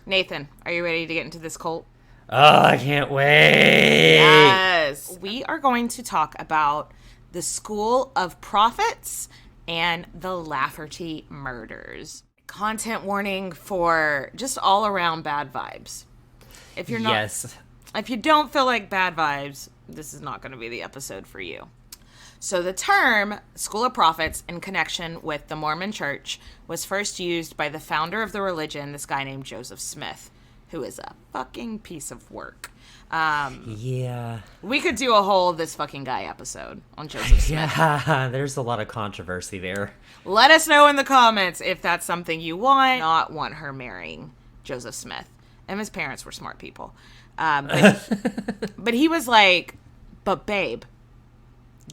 Nathan, are you ready to get into this cult? Oh, I can't wait. Yes. We are going to talk about the School of Prophets and the Lafferty murders. Content warning for just all around bad vibes. If you're not, Yes. if you don't feel like bad vibes, this is not going to be the episode for you. So the term School of Prophets in connection with the Mormon Church was first used by the founder of the religion, this guy named Joseph Smith, who is a fucking piece of work. Yeah. We could do a whole this fucking guy episode on Joseph Smith. Yeah, there's a lot of controversy there. Let us know in the comments if that's something you want. Not want her Joseph Smith. And his parents were smart people. But he was like, but babe,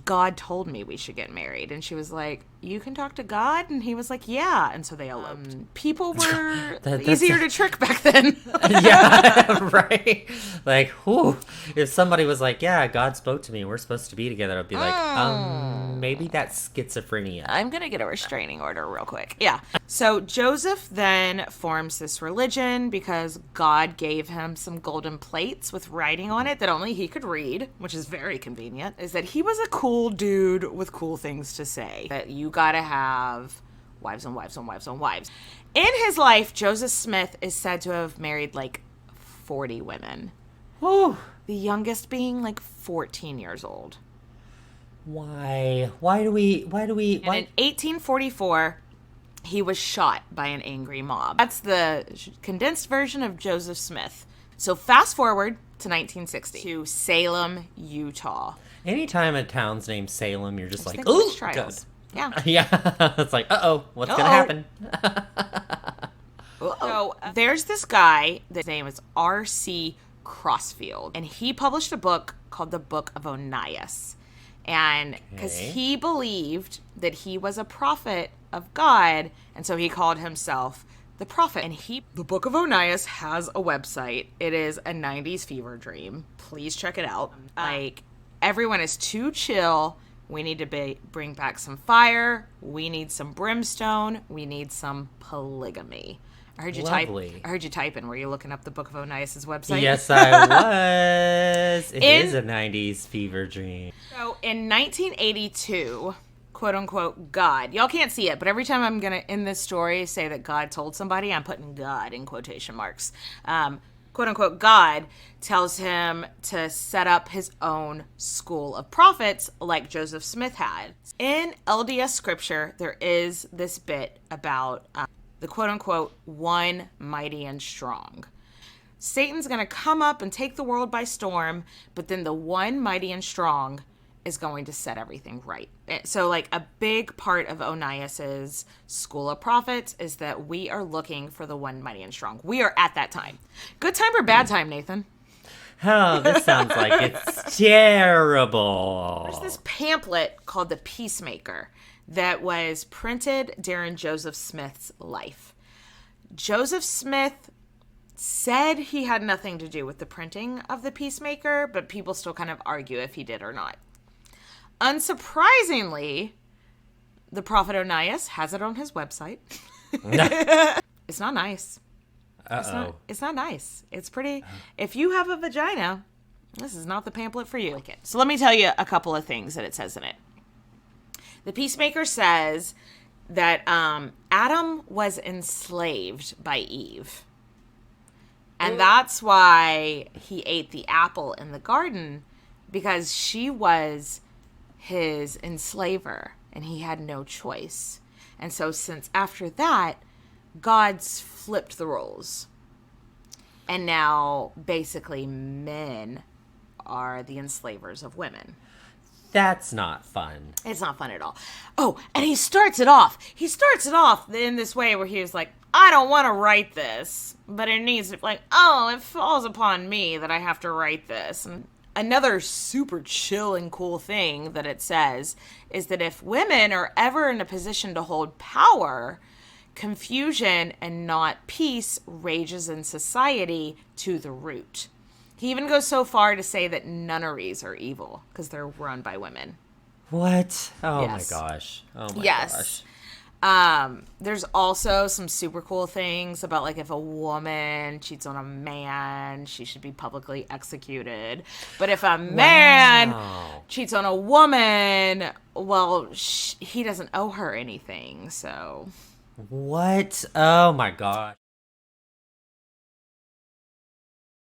God told me we should get married. And she was like, you can talk to God? And he was like, yeah. And so they eloped. People were easier to trick back then. Yeah, right? Like, whew. If somebody was like, yeah, God spoke to me, we're supposed to be together, I'd be like, maybe that's schizophrenia. I'm going to get a restraining order real quick. Yeah. So Joseph then forms this religion because God gave him some golden plates with writing on it that only he could read, which is very convenient, is that he was a cool dude with cool things to say. That you got to have wives and wives and wives and wives. In his life, Joseph Smith is said to have married like 40 women. Whew. The youngest being like 14 years old. Why? Why do we? And in 1844, he was shot by an angry mob. That's the condensed version of Joseph Smith. So fast forward to 1960 to Salem, Utah. Anytime a town's named Salem, you're just like, Think oh, witch trials. Yeah. Yeah. It's like, what's going to happen? So there's this guy, his name is R.C. Crossfield, and he published a book called the Book of Onias. And because he believed that he was a prophet of God, and so he called himself the prophet. And the Book of Onias has a website. It is a 90s fever dream. Please check it out. Like, everyone is too chill. We need to bring back some fire. We need some brimstone. We need some polygamy. I heard you typing. Were you looking up the Book of Onias' website? Yes, I was. It is a 90s fever dream. So in 1982, quote unquote, God. Y'all can't see it, but every time I'm going to, in this story, say that God told somebody, I'm putting God in quotation marks. Quote unquote, God tells him to set up his own school of prophets like Joseph Smith had. In LDS scripture, there is this bit about the quote-unquote one mighty and strong. Satan's going to come up and take the world by storm, but then the one mighty and strong is going to set everything right. So, like, a big part of Onias's School of Prophets is that we are looking for the one mighty and strong. We are at that time. Good time or bad time, Nathan? Oh, this sounds like it's terrible. There's this pamphlet called The Peacemaker that was printed during Joseph Smith's life. Joseph Smith said he had nothing to do with the printing of The Peacemaker, but people still kind of argue if he did or not. Unsurprisingly, the prophet Onias has it on his website. It's not nice. It's not nice. It's pretty. If you have a vagina, this is not the pamphlet for you. So let me tell you a couple of things that it says in it. The Peacemaker says that Adam was enslaved by Eve. And that's why he ate the apple in the garden, because she was his enslaver and he had no choice. And so since after that, God's flipped the roles. And now basically men are the enslavers of women. That's not fun. It's not fun at all. Oh, and he starts it off. He starts it off in this way where he was like, I don't want to write this, but it needs to, like, it falls upon me that I have to write this. And another super chill and cool thing that it says is that if women are ever in a position to hold power, confusion and not peace rages in society to the root. He even goes so far to say that nunneries are evil because they're run by women. What? Oh, Yes. my gosh. Oh, my Yes. gosh. There's also some super cool things about like if a woman cheats on a man, she should be publicly executed. But if a man cheats on a woman, well, he doesn't owe her anything. So what? Oh my god.